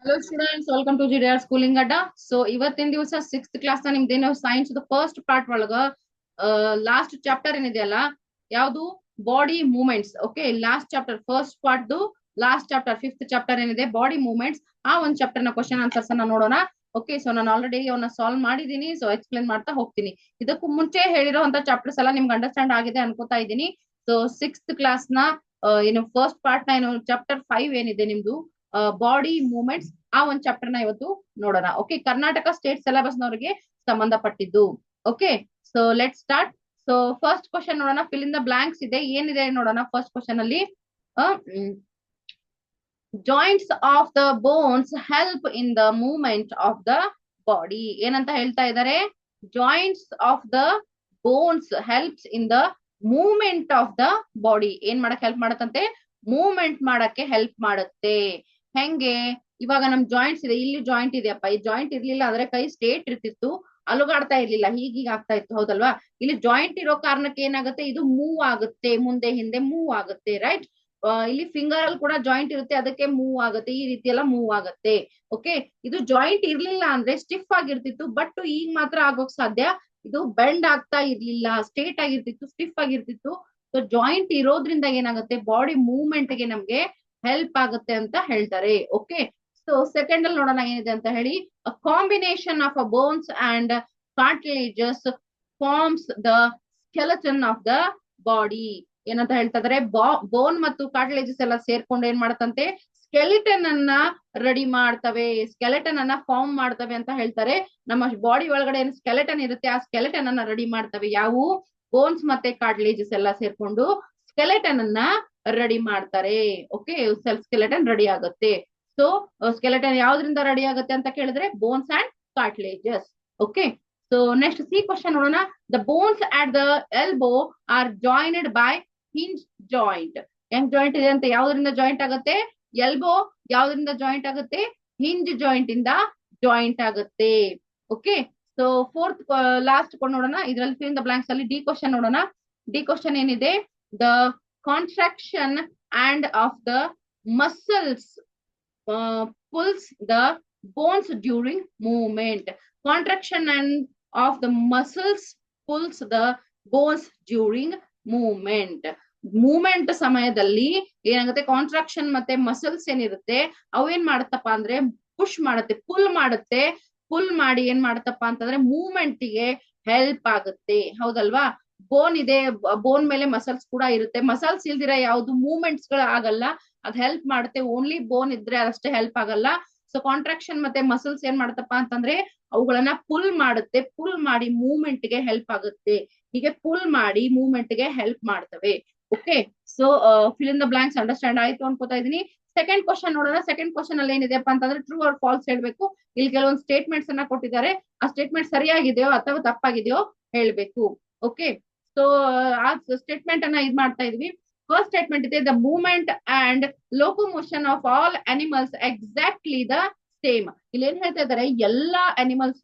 Hello students, welcome to GDR schooling ಅಡ್ಡ. So ಇವತ್ತಿನ ದಿವಸ 6th ಕ್ಲಾಸ್ ನ ನಿಮ್ದೇನು ಸೈನ್ಸ್ ಫಸ್ಟ್ ಪಾರ್ಟ್ ಒಳಗ ಲಾಸ್ಟ್ ಚಾಪ್ಟರ್ ಏನಿದೆಯಲ್ಲ, ಯಾವುದು body movements. Okay, last chapter first part last chapter 5th chapter ಏನಿದೆ ಬಾಡಿ ಮೂವ್ಮೆಂಟ್ಸ್, ಆ ಒಂದು ಚಾಪ್ಟರ್ ನ ಕ್ವಶನ್ ಆನ್ಸರ್ಸ್ ಅನ್ನ ನೋಡೋಣ. ಓಕೆ, ಸೊ ನಾನು ಆಲ್ರೆಡಿ ಅವನ್ನ ಸಾಲ್ವ್ ಮಾಡಿದೀನಿ. ಸೊ ಎಕ್ಸ್ಪ್ಲೇನ್ ಮಾಡ್ತಾ ಹೋಗ್ತೀನಿ. ಇದಕ್ಕೂ ಮುಂಚೆ ಹೇಳಿರೋಂತ ಚಾಪ್ಟರ್ಸ್ ಎಲ್ಲ ನಿಮ್ಗೆ ಅಂಡರ್ಸ್ಟ್ಯಾಂಡ್ ಆಗಿದೆ ಅನ್ಕೋತಾ ಇದ್ದೀನಿ. ಸೊ 6th ಕ್ಲಾಸ್ ನ ಏನು ಫಸ್ಟ್ ಪಾರ್ಟ್ ನ ಏನು ಚಾಪ್ಟರ್ 5 ಏನಿದೆ ನಿಮ್ದು ಬಾಡಿ ಮೂವ್ಮೆಂಟ್ಸ್, ಆ ಒಂದು ಚಾಪ್ಟರ್ ನ ಇವತ್ತು ನೋಡೋಣ. ಓಕೆ, ಕರ್ನಾಟಕ ಸ್ಟೇಟ್ ಸಿಲೆಬಸ್ ನವರಿಗೆ ಸಂಬಂಧಪಟ್ಟಿದ್ದು. Okay, so let start. So first question ನೋಡೋಣ. ಫಿಲ್ ಇನ್ ದ ಬ್ಲಾಂಕ್ಸ್ ಇದೆ, ಏನಿದೆ ನೋಡೋಣ. ಫಸ್ಟ್ ಕ್ವಶನ್ ಅಲ್ಲಿ joints of the bones help in the movement of the body. ಏನಂತ ಹೇಳ್ತಾ ಇದ್ದಾರೆ? Joints of the bones helps in the movement of the body. ಏನ್ ಮಾಡಕ್ ಹೆಲ್ಪ್ ಮಾಡತ್ತಂತೆ? ಮೂವ್ಮೆಂಟ್ ಮಾಡಕ್ಕೆ ಹೆಲ್ಪ್ ಮಾಡುತ್ತೆ. ಹೆಂಗೆ? ಇವಾಗ ನಮ್ ಜಾಯಿಂಟ್ಸ್ ಇದೆ, ಇಲ್ಲಿ ಜಾಯಿಂಟ್ ಇದೆಯಪ್ಪ, ಈ ಜಾಯಿಂಟ್ ಇರ್ಲಿಲ್ಲ ಅಂದ್ರೆ ಕೈ ಸ್ಟ್ರೇಟ್ ಇರ್ತಿತ್ತು, ಅಲುಗಾಡ್ತಾ ಇರ್ಲಿಲ್ಲ, ಹೀಗೀಗ ಆಗ್ತಾ ಇತ್ತು, ಹೌದಲ್ವಾ? ಇಲ್ಲಿ ಜಾಯಿಂಟ್ ಇರೋ ಕಾರಣಕ್ಕೆ ಏನಾಗುತ್ತೆ, ಇದು ಮೂವ್ ಆಗುತ್ತೆ, ಮುಂದೆ ಹಿಂದೆ ಮೂವ್ ಆಗುತ್ತೆ, ರೈಟ್? ಇಲ್ಲಿ ಫಿಂಗರ್ ಅಲ್ಲಿ ಕೂಡ ಜಾಯಿಂಟ್ ಇರುತ್ತೆ, ಅದಕ್ಕೆ ಮೂವ್ ಆಗುತ್ತೆ, ಈ ರೀತಿ ಎಲ್ಲ ಮೂವ್ ಆಗುತ್ತೆ. ಓಕೆ, ಇದು ಜಾಯಿಂಟ್ ಇರ್ಲಿಲ್ಲ ಅಂದ್ರೆ ಸ್ಟಿಫ್ ಆಗಿರ್ತಿತ್ತು, ಬಟ್ ಈಗ ಮಾತ್ರ ಆಗೋಕ್ ಸಾಧ್ಯ. ಇದು ಬೆಂಡ್ ಆಗ್ತಾ ಇರ್ಲಿಲ್ಲ, ಸ್ಟ್ರೇಟ್ ಆಗಿರ್ತಿತ್ತು, ಸ್ಟಿಫ್ ಆಗಿರ್ತಿತ್ತು. ಸೊ ಜಾಯಿಂಟ್ ಇರೋದ್ರಿಂದ ಏನಾಗುತ್ತೆ, ಬಾಡಿ ಮೂವ್ಮೆಂಟ್ ಗೆ ನಮ್ಗೆ ಹೆಲ್ಪ್ ಆಗುತ್ತೆ ಅಂತ ಹೇಳ್ತಾರೆ. ಓಕೆ, ಸೊ ಸೆಕೆಂಡ್ ಅಲ್ಲಿ ನೋಡೋಣ ಏನಿದೆ ಅಂತ ಹೇಳಿ. A combination of a bones and cartilages forms the skeleton of the body. ಏನಂತ ಹೇಳ್ತಾ ಇದಾರೆ? ಬೋನ್ ಮತ್ತು ಕಾರ್ಟಿಲೇಜಸ್ ಎಲ್ಲ ಸೇರ್ಕೊಂಡು ಏನ್ ಮಾಡತ್ತಂತೆ? ಸ್ಕೆಲಿಟನ್ ಅನ್ನ ರೆಡಿ ಮಾಡ್ತವೆ, ಸ್ಕೆಲೆಟನ್ ಅನ್ನ ಫಾರ್ಮ್ ಮಾಡ್ತವೆ ಅಂತ ಹೇಳ್ತಾರೆ. ನಮ್ಮ ಬಾಡಿ ಒಳಗಡೆ ಏನು ಸ್ಕೆಲೆಟನ್ ಇರುತ್ತೆ, ಆ ಸ್ಕೆಲೆಟನ್ ಅನ್ನ ರೆಡಿ ಮಾಡ್ತವೆ. ಯಾವು? ಬೋನ್ಸ್ ಮತ್ತೆ ಕಾರ್ಟಿಲೇಜಸ್ ಎಲ್ಲ ಸೇರ್ಕೊಂಡು ಸ್ಕೆಲೆಟನ್ ಅನ್ನ ರೆಡಿ ಮಾಡ್ತಾರೆ. ಓಕೆ, ಸೆಲ್ಫ್ ಸ್ಕೆಲೆಟನ್ ರೆಡಿ ಆಗುತ್ತೆ. ಸೊ ಸ್ಕೆಲೆಟನ್ ಯಾವ್ದ್ರಿಂದ ರೆಡಿ ಆಗುತ್ತೆ ಅಂತ ಕೇಳಿದ್ರೆ bones and cartilages. Okay, so next C question ನೋಡೋಣ. The bones at the elbow are joined by hinge joint. Hinge joint ಇದೆ ಅಂತ? ಯಾವ್ದ್ರಿಂದ ಜಾಯಿಂಟ್ ಆಗುತ್ತೆ? ಎಲ್ಬೋ ಯಾವ್ದ್ರಿಂದ ಜಾಯಿಂಟ್ ಆಗುತ್ತೆ? ಹಿಂಜ್ ಜಾಯಿಂಟ್ ಇಂದ ಜಾಯಿಂಟ್ ಆಗುತ್ತೆ. ಓಕೆ, ಸೊ ಫೋರ್ತ್ ಲಾಸ್ಟ್ ನೋಡೋಣ. ಇದ್ರಲ್ಲಿ ಫಿಲ್ ಇನ್ ದ ಬ್ಲಾಂಕ್ಸ್ ಅಲ್ಲಿ ಡಿ ಕ್ವಶನ್ ನೋಡೋಣ. ಡಿ ಕ್ವಶನ್ ಏನಿದೆ? The contraction and of the muscles pulls the bones during movement. Contraction and of the muscles pulls the bones during movement. Movement ಸಮಯದಲ್ಲಿ ಏನಾಗುತ್ತೆ, contraction ಮತ್ತೆ muscles ಏನಿರುತ್ತೆ ಅವೇನ್ ಮಾಡುತ್ತಪ್ಪ ಅಂದ್ರೆ push ಮಾಡುತ್ತೆ, full ಮಾಡುತ್ತೆ. ಪುಲ್ ಮಾಡಿ ಏನ್ ಮಾಡುತ್ತಪ್ಪ ಅಂತಂದ್ರೆ ಮೂವ್ಮೆಂಟ್ ಗೆ ಹೆಲ್ಪ್ ಆಗುತ್ತೆ, ಹೌದಲ್ವಾ? ಬೋನ್ ಇದೆ, ಬೋನ್ ಮೇಲೆ ಮಸಲ್ಸ್ ಕೂಡ ಇರುತ್ತೆ. ಮಸಲ್ಸ್ ಇಲ್ದಿರ ಯಾವ್ದು ಮೂವ್ಮೆಂಟ್ಸ್ ಗಳು ಆಗಲ್ಲ, ಅದ್ ಹೆಲ್ಪ್ ಮಾಡುತ್ತೆ. ಓನ್ಲಿ ಬೋನ್ ಇದ್ರೆ ಅಷ್ಟೇ ಹೆಲ್ಪ್ ಆಗಲ್ಲ. ಸೊ ಕಾಂಟ್ರಾಕ್ಷನ್ ಮತ್ತೆ ಮಸಲ್ಸ್ ಏನ್ ಮಾಡುತ್ತಪ್ಪ ಅಂತಂದ್ರೆ ಅವುಗಳನ್ನ ಪುಲ್ ಮಾಡುತ್ತೆ, ಪುಲ್ ಮಾಡಿ ಮೂವ್ಮೆಂಟ್ ಗೆ ಹೆಲ್ಪ್ ಆಗುತ್ತೆ. ಹೀಗೆ ಪುಲ್ ಮಾಡಿ ಮೂವ್ಮೆಂಟ್ ಗೆ ಹೆಲ್ಪ್ ಮಾಡ್ತವೆ. Okay, so fill in the blanks understand ಆಯ್ತು ಅನ್ಕೋತಾ ಇದೀನಿ. ಸೆಕೆಂಡ್ ಕ್ವಶನ್ ನೋಡೋಣ. ಸೆಕೆಂಡ್ ಕ್ವಶನ್ ಅಲ್ಲಿ ಏನಿದೆಪ್ಪ ಅಂತಂದ್ರೆ ಟ್ರೂ ಆರ್ ಫಾಲ್ಸ್ ಹೇಳ್ಬೇಕು. ಇಲ್ಲಿ ಕೆಲವೊಂದು ಸ್ಟೇಟ್ಮೆಂಟ್ಸ್ ಅನ್ನ ಕೊಟ್ಟಿದ್ದಾರೆ, ಆ ಸ್ಟೇಟ್ಮೆಂಟ್ ಸರಿಯಾಗಿದೆಯೋ ಅಥವಾ ತಪ್ಪಾಗಿದೆಯೋ ಹೇಳ್ಬೇಕು. ಓಕೆ, ಸೊ ಆ ಸ್ಟೇಟ್ಮೆಂಟ್ ಅನ್ನ ಇದ್ ಮಾಡ್ತಾ ಇದೀವಿ. ಫಸ್ಟ್ ಸ್ಟೇಟ್ಮೆಂಟ್ ಇದೆ, the movement and locomotion of all animals exactly the same. ಇಲ್ಲಿ ಏನ್ ಹೇಳ್ತಾ ಇದಾರೆ? ಎಲ್ಲಾ ಅನಿಮಲ್ಸ್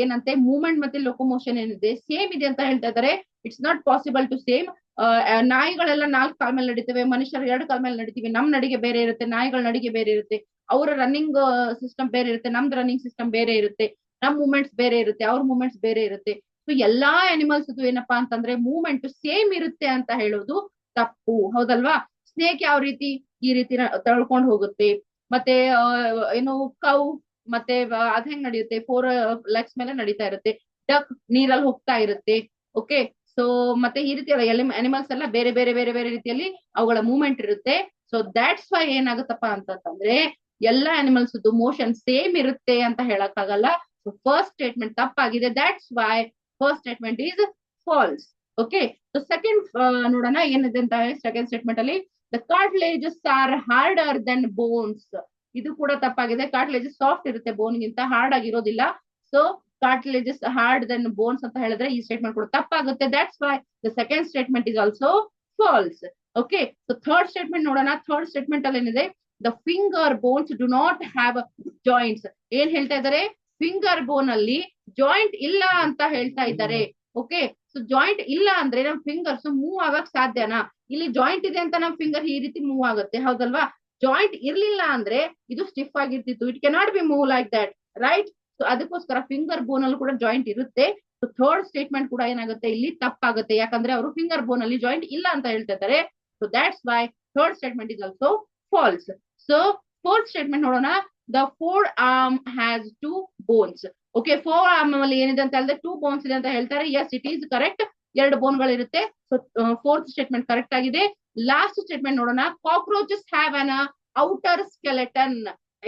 ಏನಂತೆ ಮೂವ್ಮೆಂಟ್ ಮತ್ತೆ ಲೋಕೋಮೋಷನ್ ಏನಿದೆ ಸೇಮ್ ಇದೆ ಅಂತ ಹೇಳ್ತಾ ಇದಾರೆ. It's not possible to same. ನಾಯಿಗಳೆಲ್ಲ 4 ಕಾಲ್ ಮೇಲೆ ನಡೀತವೆ, ಮನುಷ್ಯರು 2 ಕಾಲ್ ಮೇಲೆ ನಡಿತೀವಿ. ನಮ್ ನಡಿಗೆ ಬೇರೆ ಇರುತ್ತೆ, ನಾಯಿಗಳ ನಡಿಗೆ ಬೇರೆ ಇರುತ್ತೆ. ಅವರ ರನ್ನಿಂಗ್ ಸಿಸ್ಟಮ್ ಬೇರೆ ಇರುತ್ತೆ, ನಮ್ದು ರನ್ನಿಂಗ್ ಸಿಸ್ಟಮ್ ಬೇರೆ ಇರುತ್ತೆ. ನಮ್ ಮೂವ್ಮೆಂಟ್ಸ್ ಬೇರೆ ಇರುತ್ತೆ, ಅವ್ರ ಮೂವ್ಮೆಂಟ್ಸ್ ಬೇರೆ ಇರುತ್ತೆ. ಸೊ ಎಲ್ಲಾ ಅನಿಮಲ್ಸ್ ಏನಪ್ಪಾ ಅಂತಂದ್ರೆ ಮೂವ್ಮೆಂಟ್ ಸೇಮ್ ಇರುತ್ತೆ ಅಂತ ಹೇಳೋದು ತಪ್ಪು, ಹೌದಲ್ವಾ? ಸ್ನೇಕ್ ಯಾವ ರೀತಿ? ಈ ರೀತಿ ತಳ್ಕೊಂಡು ಹೋಗುತ್ತೆ. ಮತ್ತೆ ಏನು ಕೌ ಮತ್ತೆ ಅದ್ ಹೆಂಗ್ ನಡೆಯುತ್ತೆ? 4 ಲೆಗ್ಸ್ ಮೇಲೆ ನಡೀತಾ ಇರುತ್ತೆ. ಡಕ್ ನೀರಲ್ಲಿ ಹೋಗ್ತಾ ಇರುತ್ತೆ. ಓಕೆ, ಸೊ ಮತ್ತೆ ಈ ರೀತಿ ಅನಿಮಲ್ಸ್ ಎಲ್ಲ ಬೇರೆ ಬೇರೆ ಬೇರೆ ಬೇರೆ ರೀತಿಯಲ್ಲಿ ಅವುಗಳ ಮೂವ್ಮೆಂಟ್ ಇರುತ್ತೆ. ಸೊ ದಾಟ್ಸ್ ವೈ ಏನಾಗುತ್ತಪ್ಪ ಅಂತಂದ್ರೆ ಎಲ್ಲಾ ಅನಿಮಲ್ಸ್ ಮೋಷನ್ ಸೇಮ್ ಇರುತ್ತೆ ಅಂತ ಹೇಳಕ್ ಆಗಲ್ಲ. ಸೊ ಫಸ್ಟ್ ಸ್ಟೇಟ್ಮೆಂಟ್ ತಪ್ಪಾಗಿದೆ. That's why first statement is false. Okay, so second ನೋಡೋಣ ಏನಿದೆ ಅಂತ ಹೇಳಿ. ಸೆಕೆಂಡ್ ಸ್ಟೇಟ್ಮೆಂಟ್ ಅಲ್ಲಿ the cartilages are harder than bones. ಇದು ಕೂಡ ತಪ್ಪಾಗಿದೆ. ಕಾರ್ಟಿಲೇಜಸ್ ಸಾಫ್ಟ್ ಇರುತ್ತೆ, ಬೋನ್ ಗಿಂತ ಹಾರ್ಡ್ ಆಗಿರೋದಿಲ್ಲ. So cartilages hard than bones ಅಂತ ಹೇಳಿದ್ರೆ ಈ ಸ್ಟೇಟ್ಮೆಂಟ್ ಕೂಡ ತಪ್ಪಾಗುತ್ತೆ. That's why the second statement is also false. Okay, so third statement ನೋಡೋಣ. ಥರ್ಡ್ ಸ್ಟೇಟ್ಮೆಂಟ್ ಅಲ್ಲಿ ಏನಿದೆ? The finger bones do not have joints. ಏನ್ ಹೇಳ್ತಾ ಇದ್ದಾರೆ? ಫಿಂಗರ್ ಬೋನ್ ಅಲ್ಲಿ ಜಾಯಿಂಟ್ ಇಲ್ಲ ಅಂತ ಹೇಳ್ತಾ ಇದ್ದಾರೆ. ಓಕೆ, ಸೊ ಜಾಯಿಂಟ್ ಇಲ್ಲ ಅಂದ್ರೆ ನಮ್ ಫಿಂಗರ್ಸ್ ಮೂವ್ ಆಗಕ್ ಸಾಧ್ಯನಾ? ಇಲ್ಲಿ ಜಾಯಿಂಟ್ ಇದೆ ಅಂತ ನಮ್ ಫಿಂಗರ್ ಈ ರೀತಿ ಮೂವ್ ಆಗುತ್ತೆ, ಹೌದಲ್ವಾ? ಜಾಯಿಂಟ್ ಇರ್ಲಿಲ್ಲ ಅಂದ್ರೆ ಇದು ಸ್ಟಿಫ್ ಆಗಿರ್ತಿತ್ತು. It cannot be move like that, right? So ಅದಕ್ಕೋಸ್ಕರ ಫಿಂಗರ್ ಬೋನ್ ಅಲ್ಲಿ ಕೂಡ ಜಾಯಿಂಟ್ ಇರುತ್ತೆ. ಸೊ ಥರ್ಡ್ ಸ್ಟೇಟ್ಮೆಂಟ್ ಕೂಡ ಏನಾಗುತ್ತೆ ಇಲ್ಲಿ ತಪ್ಪಾಗುತ್ತೆ, ಯಾಕಂದ್ರೆ ಅವರು ಫಿಂಗರ್ ಬೋನ್ ಅಲ್ಲಿ ಜಾಯಿಂಟ್ ಇಲ್ಲ ಅಂತ ಹೇಳ್ತಿದ್ದಾರೆ. So that's why third statement is also false. So fourth statement ನೋಡೋಣ. The forearm has 2 bones. Okay, forearm ಅಲ್ಲಿ ಏನಿದೆ ಅಂತ ಹೇಳಿದ್ರೆ 2 bones ಇದೆ ಅಂತ ಹೇಳ್ತಾರೆ. ಎಸ್, ಇಟ್ ಈಸ್ ಕರೆಕ್ಟ್, 2 ಬೋನ್ಗಳು ಇರುತ್ತೆ. ಸೊ ಫೋರ್ತ್ ಸ್ಟೇಟ್ಮೆಂಟ್ ಕರೆಕ್ಟ್ ಆಗಿದೆ. ಲಾಸ್ಟ್ ಸ್ಟೇಟ್ಮೆಂಟ್ ನೋಡೋಣ. Cockroaches have an outer skeleton.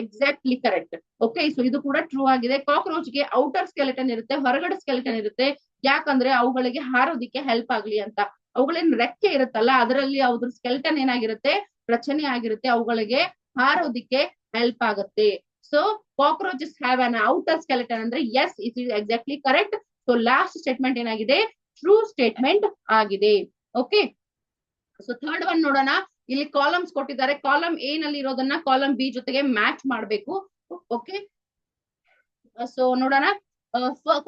Exactly correct. Okay, so ಇದು ಕೂಡ ಟ್ರೂ ಆಗಿದೆ. ಕಾಕ್ರೋಚ್ ಗೆ ಔಟರ್ ಸ್ಕೆಲೆಟನ್ ಇರುತ್ತೆ, ಹೊರಗಡೆ ಸ್ಕೆಲೆಟನ್ ಇರುತ್ತೆ. ಯಾಕಂದ್ರೆ ಅವುಗಳಿಗೆ ಹಾರೋದಿಕ್ಕೆ ಹೆಲ್ಪ್ ಆಗ್ಲಿ ಅಂತ. ಅವುಗಳೇನ್ ರೆಕ್ಕೆ ಇರುತ್ತಲ್ಲ, ಅದರಲ್ಲಿ ಅವ್ರ ಸ್ಕೆಲೆಟನ್ ಏನಾಗಿರುತ್ತೆ, ರಚನೆ ಆಗಿರುತ್ತೆ, ಅವುಗಳಿಗೆ ಹಾರೋದಿಕ್ಕೆ ಹೆಲ್ಪ್ ಆಗುತ್ತೆ. So cockroaches have an outer skeleton ಅಂದ್ರೆ yes, it is exactly correct. So last statement ಏನಾಗಿದೆ, ಟ್ರೂ ಸ್ಟೇಟ್ಮೆಂಟ್ ಆಗಿದೆ. ಓಕೆ, ಸೊ ಥರ್ಡ್ ಒನ್ ನೋಡೋಣ. ಇಲ್ಲಿ ಕಾಲಮ್ಸ್ ಕೊಟ್ಟಿದ್ದಾರೆ. ಕಾಲಮ್ ಎ ನಲ್ಲಿ ಇರೋದನ್ನ ಕಾಲಮ್ ಬಿ ಜೊತೆಗೆ ಮ್ಯಾಚ್ ಮಾಡಬೇಕು. ಓಕೆ, ಸೊ ನೋಡೋಣ.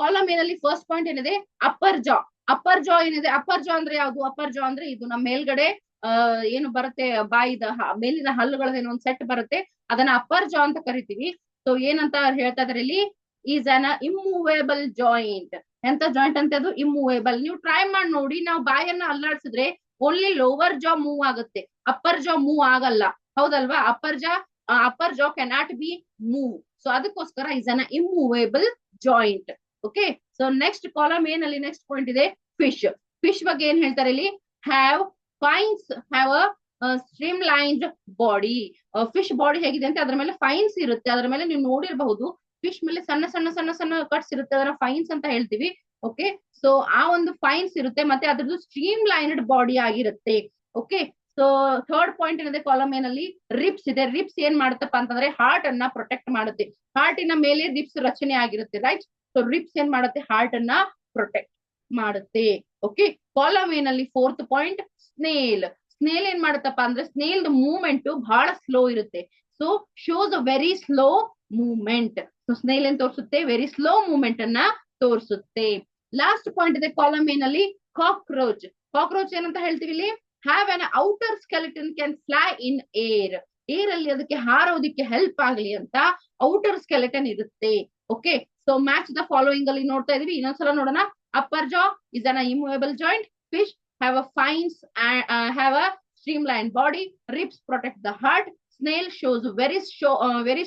ಕಾಲಮ್ ಎ ನಲ್ಲಿ ಫಸ್ಟ್ ಪಾಯಿಂಟ್ ಏನಿದೆ, ಅಪ್ಪರ್ ಜಾ. ಅಪ್ಪರ್ ಜಾ ಏನಿದೆ, ಅಪ್ಪರ್ ಜಾ ಅಂದ್ರೆ ಯಾವುದು? ಅಪ್ಪರ್ ಜಾ ಅಂದ್ರೆ ಇದು ನಮ್ಮ ಮೇಲ್ಗಡೆ ಏನು ಬರುತ್ತೆ, ಬಾಯಿದ ಮೇಲಿನ ಹಲ್ಲುಗಳದೇನೋ ಒಂದು ಸೆಟ್ ಬರುತ್ತೆ, ಅದನ್ನ ಅಪ್ಪರ್ ಜಾ ಅಂತ ಕರಿತೀವಿ. ಸೊ ಏನಂತ ಹೇಳ್ತಾ ಇದಾರೆ ಇಲ್ಲಿ, ಈಸ್ ಅನ್ ಇಮ್ಮೂವೇಬಲ್ ಜಾಯಿಂಟ್. ಎಂತ ಜಾಯಿಂಟ್ ಅಂತ ಅದು? ಇಮ್ಮೂವೇಬಲ್. ನೀವು ಟ್ರೈ ಮಾಡಿ ನೋಡಿ, ನಾವು ಬಾಯನ್ನ ಅಲ್ಲಾಡ್ಸಿದ್ರೆ ಓನ್ಲಿ ಲೋವರ್ ಜಾ ಮೂವ್ ಆಗುತ್ತೆ, ಅಪ್ಪರ್ ಜಾ ಮೂವ್ ಆಗಲ್ಲ, ಹೌದಲ್ವಾ? Upper jaw cannot be move. So ಅದಕ್ಕೋಸ್ಕರ is an immovable joint. Okay, so next column ಏನಲ್ಲಿ ನೆಕ್ಸ್ಟ್ ಪಾಯಿಂಟ್ ಇದೆ ಫಿಶ್. ಫಿಶ್ ಬಗ್ಗೆ ಏನ್ ಹೇಳ್ತಾರೆ ಇಲ್ಲಿ, have a streamlined body. Fish body ಹೇಗಿದೆ ಅಂತ, ಅದ್ರ ಮೇಲೆ ಫೈನ್ಸ್ ಇರುತ್ತೆ. ಅದ್ರ ಮೇಲೆ ನೀವು ನೋಡಿರಬಹುದು, ಫಿಶ್ ಮೇಲೆ ಸಣ್ಣ ಸಣ್ಣ ಸಣ್ಣ ಸಣ್ಣ ಕಟ್ಸ್ ಇರುತ್ತೆ, ಅದರ ಫೈನ್ಸ್ ಅಂತ ಹೇಳ್ತೀವಿ. ಓಕೆ, ಸೊ ಆ ಒಂದು ಫೈನ್ಸ್ ಇರುತ್ತೆ, ಮತ್ತೆ ಅದ್ರದ್ದು ಸ್ಟ್ರೀಮ್ ಲೈನ್ಡ್ ಬಾಡಿ ಆಗಿರುತ್ತೆ. ಓಕೆ, ಸೊ ಥರ್ಡ್ ಪಾಯಿಂಟ್ ಏನಿದೆ ಕಾಲಮ್ ಏನಲ್ಲಿ, ರಿಪ್ಸ್ ಇದೆ. ರಿಪ್ಸ್ ಏನ್ ಮಾಡುತ್ತಪ್ಪ ಅಂತಂದ್ರೆ ಹಾರ್ಟ್ ಅನ್ನ ಪ್ರೊಟೆಕ್ಟ್ ಮಾಡುತ್ತೆ. ಹಾರ್ಟಿನ ಮೇಲೆ ರಿಪ್ಸ್ ರಚನೆ ಆಗಿರುತ್ತೆ, ರೈಟ್? ಸೊ ರಿಪ್ಸ್ ಏನ್ ಮಾಡುತ್ತೆ, ಹಾರ್ಟ್ ಅನ್ನ ಪ್ರೊಟೆಕ್ಟ್ ಮಾಡುತ್ತೆ. ಓಕೆ, ಕಾಲಮ್ ಏನಲ್ಲಿ ಫೋರ್ತ್ ಪಾಯಿಂಟ್, ಸ್ನೇಲ್. ಸ್ನೇಲ್ ಏನ್ ಮಾಡುತ್ತಪ್ಪ ಅಂದ್ರೆ, ಸ್ನೇಲ್ ಮೂವ್ಮೆಂಟ್ ಬಹಳ ಸ್ಲೋ ಇರುತ್ತೆ. So shows a very slow movement. So snail ಏನ್ ತೋರಿಸುತ್ತೆ, ವೆರಿ ಸ್ಲೋ ಮೂವ್ಮೆಂಟ್ ಅನ್ನ ತೋರಿಸುತ್ತೆ. ಲಾಸ್ಟ್ ಪಾಯಿಂಟ್ ಇದೆ ಕಾಲಮ್ ಏನಲ್ಲಿ, ಕಾಕ್ರೋಚ್. ಕಾಕ್ರೋಚ್ ಏನಂತ ಹೇಳ್ತೀವಿ ಇಲ್ಲಿ, have an outer skeleton can fly in air. Air ಅಲ್ಲಿ ಅದಕ್ಕೆ ಹಾರೋದಿಕ್ಕೆ ಹೆಲ್ಪ್ ಆಗ್ಲಿ ಅಂತ ಔಟರ್ ಸ್ಕೆಲೆಟನ್ ಇರುತ್ತೆ. Okay, so match the following ಅಲ್ಲಿ ನೋಡ್ತಾ ಇದೀವಿ. ಇನ್ನೊಂದ್ಸಲ ನೋಡೋಣ. ಅಪ್ಪರ್ ಜಾ is an immovable joint. Fish have a fines and have a streamlined body. Ribs protect the heart. Snail shows very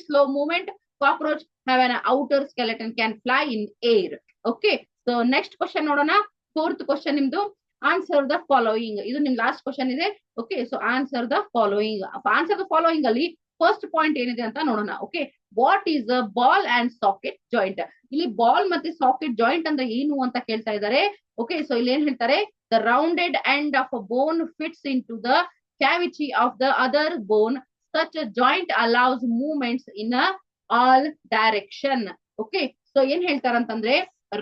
slow movement. Cockroach have an outer skeleton, can fly in air. Okay, so next question nodona. Fourth question nimdu, answer the following. Idu nim last question ide. Okay, so answer the following. Answer the following ಅಲ್ಲಿ first point ಏನಿದೆ ಅಂತ ನೋಡೋಣ. Okay, what is a ball and socket joint? ಇಲ್ಲಿ ball ಮತ್ತೆ socket joint ಅಂದ್ರೆ ಏನು ಅಂತ ಕೇಳ್ತಾ ಇದ್ದಾರೆ. ಓಕೆ, ಸೊ ಇಲ್ಲಿ ಏನ್ ಹೇಳ್ತಾರೆ, the rounded end of a bone fits into the cavity of the other bone. Such a joint allows movements in all direction. Okay, so ಏನ್ ಹೇಳ್ತಾರೆ ಅಂತಂದ್ರೆ,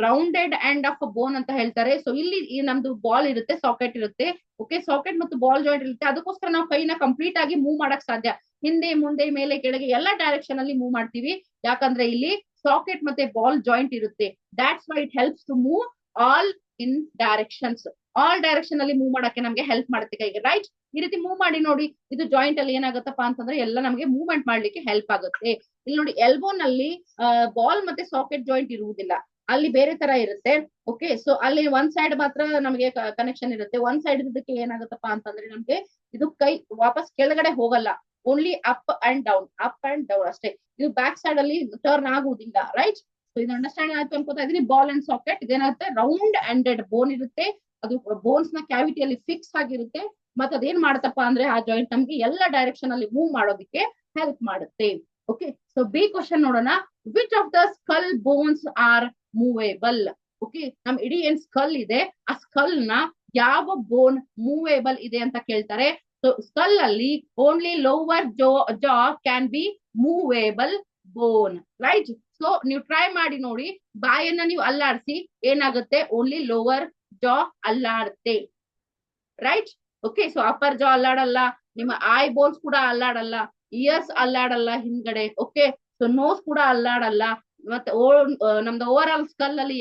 ರೌಂಡೆಡ್ ಎಂಡ್ ಆಫ್ ಬೋನ್ ಅಂತ ಹೇಳ್ತಾರೆ. ಸೊ ಇಲ್ಲಿ ನಮ್ದು ಬಾಲ್ ಇರುತ್ತೆ, ಸಾಕೆಟ್ ಇರುತ್ತೆ. Okay, socket ಮತ್ತು ಬಾಲ್ ಜಾಯಿಂಟ್ ಇರುತ್ತೆ. ಅದಕ್ಕೋಸ್ಕರ ನಾವು ಕೈನ ಕಂಪ್ಲೀಟ್ ಆಗಿ ಮೂವ್ ಮಾಡಕ್ ಸಾಧ್ಯ. ಹಿಂದೆ ಮುಂದೆ ಮೇಲೆ ಕೆಳಗೆ ಎಲ್ಲಾ ಡೈರೆಕ್ಷನ್ ಅಲ್ಲಿ ಮೂವ್ ಮಾಡ್ತೀವಿ, ಯಾಕಂದ್ರೆ ಇಲ್ಲಿ ಸಾಕೆಟ್ ಮತ್ತೆ ಬಾಲ್ ಜಾಯಿಂಟ್ ಇರುತ್ತೆ. That's why it helps to move all in directions. All direction ಅಲ್ಲಿ ಮೂವ್ ಮಾಡಕ್ಕೆ ನಮ್ಗೆ ಹೆಲ್ಪ್ ಮಾಡುತ್ತೆ ಕೈಗೆ, ರೈಟ್? ಈ ರೀತಿ ಮೂವ್ ಮಾಡಿ ನೋಡಿ. ಇದು ಜಾಯಿಂಟ್ ಅಲ್ಲಿ ಏನಾಗುತ್ತಪ್ಪ ಅಂತಂದ್ರೆ ಎಲ್ಲ ನಮಗೆ ಮೂವ್ಮೆಂಟ್ ಮಾಡ್ಲಿಕ್ಕೆ ಹೆಲ್ಪ್ ಆಗುತ್ತೆ. ಇಲ್ಲಿ ನೋಡಿ, ಎಲ್ಬೋ ನಲ್ಲಿ ಬಾಲ್ ಮತ್ತೆ ಸಾಕೆಟ್ ಜಾಯಿಂಟ್ ಇರುವುದಿಲ್ಲ, ಅಲ್ಲಿ ಬೇರೆ ತರ ಇರುತ್ತೆ. ಓಕೆ, ಸೊ ಅಲ್ಲಿ ಒಂದ್ ಸೈಡ್ ಮಾತ್ರ ನಮಗೆ ಕನೆಕ್ಷನ್ ಇರುತ್ತೆ. ಒಂದ್ ಸೈಡ್ ಇರೋದಕ್ಕೆ ಏನಾಗುತ್ತಪ್ಪ ಅಂತಂದ್ರೆ ನಮ್ಗೆ ಇದು ಕೈ ವಾಪಸ್ ಕೆಳಗಡೆ ಹೋಗಲ್ಲ, ಓನ್ಲಿ ಅಪ್ ಅಂಡ್ ಡೌನ್ ಅಷ್ಟೇ. ಇದು ಬ್ಯಾಕ್ ಸೈಡ್ ಅಲ್ಲಿ ಟರ್ನ್ ಆಗುವುದಿಲ್ಲ, ರೈಟ್? ಸೊ ಇದು ಅಂಡರ್ಸ್ಟ್ಯಾಂಡ್ ಆಯ್ತು ಅನ್ಕೋತಾ ಇದೀನಿ. ಬಾಲ್ ಅಂಡ್ ಸಾಕೆಟ್ ಇದೇನಾಗುತ್ತೆ, ರೌಂಡ್ ಎಂಡೆಡ್ ಬೋನ್ ಇರುತ್ತೆ. ಅದು ಬೋನ್ಸ್ ನ ಕ್ಯಾವಿಟಿಯಲ್ಲಿ ಫಿಕ್ಸ್ ಆಗಿರುತ್ತೆ. ಮತ್ತೆ ಅದೇನ್ ಮಾಡುತ್ತಪ್ಪ ಅಂದ್ರೆ ಆ ಜಾಯಿಂಟ್ ನಮ್ಗೆ ಎಲ್ಲ ಡೈರೆಕ್ಷನ್ ಅಲ್ಲಿ ಮೂವ್ ಮಾಡೋದಕ್ಕೆ ಹೆಲ್ಪ್ ಮಾಡುತ್ತೆ. ಓಕೆ, ಸೊ ಬಿ ಕ್ವಶನ್ ನೋಡೋಣ. Which of the skull bones are movable? Okay, ನಮ್ ಇಡೀ ಏನ್ ಸ್ಕಲ್ ಇದೆ, ಆ ಸ್ಕಲ್ ನ ಯಾವ ಬೋನ್ ಮೂವೇಬಲ್ ಇದೆ ಅಂತ ಕೇಳ್ತಾರೆ. ಸೊ ಸ್ಕಲ್ ಅಲ್ಲಿ ಓನ್ಲಿ ಲೋವರ್ ಜಾ can be movable bone, right? So ನೀವು ಟ್ರೈ ಮಾಡಿ ನೋಡಿ, ಬಾಯನ್ನ ನೀವು ಅಲ್ಲಾಡಿಸಿ, ಏನಾಗುತ್ತೆ, ಓನ್ಲಿ ಲೋವರ್ ಜಾ ಅಲ್ಲಾಡುತ್ತೆ, ರೈಟ್? ಓಕೆ, ಸೊ ಅಪ್ಪರ್ ಜಾ ಅಲ್ಲಾಡಲ್ಲ, ನಿಮ್ಮ ಐ ಬೋನ್ಸ್ ಕೂಡ ಅಲ್ಲಾಡಲ್ಲ, ಇಯರ್ಸ್ ಅಲ್ಲಾಡಲ್ಲ ಹಿಂದ್ಗಡೆ. ಓಕೆ, ಸೊ ನೋಸ್ ಕೂಡ ಅಲ್ಲಾಡಲ್ಲ. ಮತ್ತೆ ನಮ್ದು ಓವರ್ ಆಲ್ ಸ್ಕಲ್ ಅಲ್ಲಿ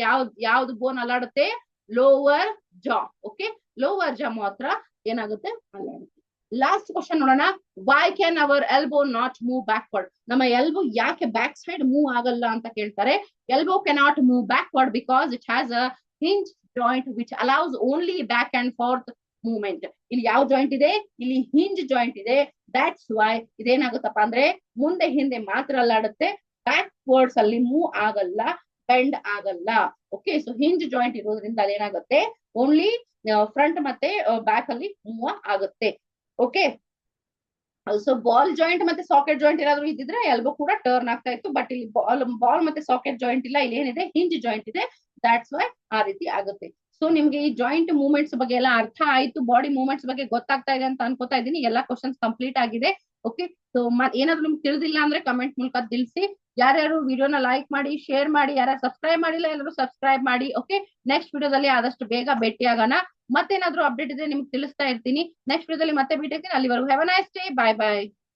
ಯಾವ್ದು ಬೋನ್ ಅಲ್ಲಾಡುತ್ತೆ? Lower jaw. Okay, lower jaw ಮಾತ್ರ ಏನಾಗುತ್ತೆ, ಅಲ್ಲಾಡುತ್ತೆ. ಲಾಸ್ಟ್ ಕ್ವಶನ್ ನೋಡೋಣ. Why can our elbow not move backward? ನಮ್ಮ ಎಲ್ಬೋ ಯಾಕೆ ಬ್ಯಾಕ್ ಸೈಡ್ ಮೂವ್ ಆಗಲ್ಲ ಅಂತ ಕೇಳ್ತಾರೆ. Elbow cannot move backward because it has a hinge joint which allows only back and forth movement. ಇಲ್ಲಿ ಯಾವ ಜಾಯಿಂಟ್ ಇದೆ? ಇಲ್ಲಿ ಹಿಂಜ್ ಜಾಯಿಂಟ್ ಇದೆ. ದಟ್ಸ್ ವೈ ಇದೇನಾಗುತ್ತಪ್ಪ ಅಂದ್ರೆ ಮುಂದೆ ಹಿಂದೆ ಮಾತ್ರ ಅಲ್ಲಾಡುತ್ತೆ, ಬ್ಯಾಕ್ ವರ್ಡ್ಸ್ ಅಲ್ಲಿ ಮೂವ್ ಆಗಲ್ಲ, ಬೆಂಡ್ ಆಗಲ್ಲ. ಓಕೆ, ಸೊ ಹಿಂಜ್ ಜಾಯಿಂಟ್ ಇರೋದ್ರಿಂದ ಅದೇನಾಗುತ್ತೆ, ಓನ್ಲಿ ಫ್ರಂಟ್ ಮತ್ತೆ ಬ್ಯಾಕ್ ಅಲ್ಲಿ ಮೂವ್ ಆಗುತ್ತೆ. ಓಕೆ, ಸೊ ಬಾಲ್ ಜಾಯಿಂಟ್ ಮತ್ತೆ ಸಾಕೆಟ್ ಜಾಯಿಂಟ್ ಏನಾದ್ರು ಇದ್ದಿದ್ರೆ ಎಲ್ಬೋ ಕೂಡ ಟರ್ನ್ ಆಗ್ತಾ ಇತ್ತು. ಬಟ್ ಇಲ್ಲಿ ಬಾಲ್ ಮತ್ತೆ ಸಾಕೆಟ್ ಜಾಯಿಂಟ್ ಇಲ್ಲ, ಇಲ್ಲಿ ಏನಿದೆ ಹಿಂಜ್ ಜಾಯಿಂಟ್ ಇದೆ. ದಟ್ಸ್ ವೈ ಆ ರೀತಿ ಆಗುತ್ತೆ. ಸೊ ನಿಮ್ಗೆ ಈ ಜಾಯಿಂಟ್ ಮೂವ್ಮೆಂಟ್ಸ್ ಬಗ್ಗೆ ಎಲ್ಲ ಅರ್ಥ ಆಯ್ತು, ಬಾಡಿ ಮೂವ್ಮೆಂಟ್ಸ್ ಬಗ್ಗೆ ಗೊತ್ತಾಗ್ತಾ ಇದೆ ಅಂತ ಅನ್ಕೋತಾ ಇದ್ದೀನಿ. ಎಲ್ಲಾ ಕ್ವಶನ್ಸ್ ಕಂಪ್ಲೀಟ್ ಆಗಿದೆ. ಓಕೆ, ಸೊ ಏನಾದ್ರು ನಿಮ್ಗೆ ತಿಳಿದಿಲ್ಲ ಅಂದ್ರೆ ಕಮೆಂಟ್ ಮೂಲಕ ತಿಳಿಸಿ. ಯಾರ್ಯಾರು ವಿಡಿಯೋನ ಲೈಕ್ ಮಾಡಿ, ಶೇರ್ ಮಾಡಿ, ಯಾರ್ಯಾರು ಸಬ್ಸ್ಕ್ರೈಬ್ ಮಾಡಿಲ್ಲ ಎಲ್ಲರೂ ಸಬ್ಸ್ಕ್ರೈಬ್ ಮಾಡಿ. ಓಕೆ, ನೆಕ್ಸ್ಟ್ ವಿಡಿಯೋದಲ್ಲಿ ಆದಷ್ಟು ಬೇಗ ಭೇಟಿ ಆಗೋಣ. ಮತ್ತೇನಾದ್ರೂ ಅಪ್ಡೇಟ್ ಇದ್ರೆ ನಿಮ್ಗೆ ತಿಳಿಸ್ತಾ ಇರ್ತೀನಿ. ನೆಕ್ಸ್ಟ್ ವಿಡಿಯೋದಲ್ಲಿ ಮತ್ತೆ ಭೇಟಿ ಆಗ್ತೀನಿ. ಅಲ್ಲಿವರೆಗೂ have a nice day. Bye bye.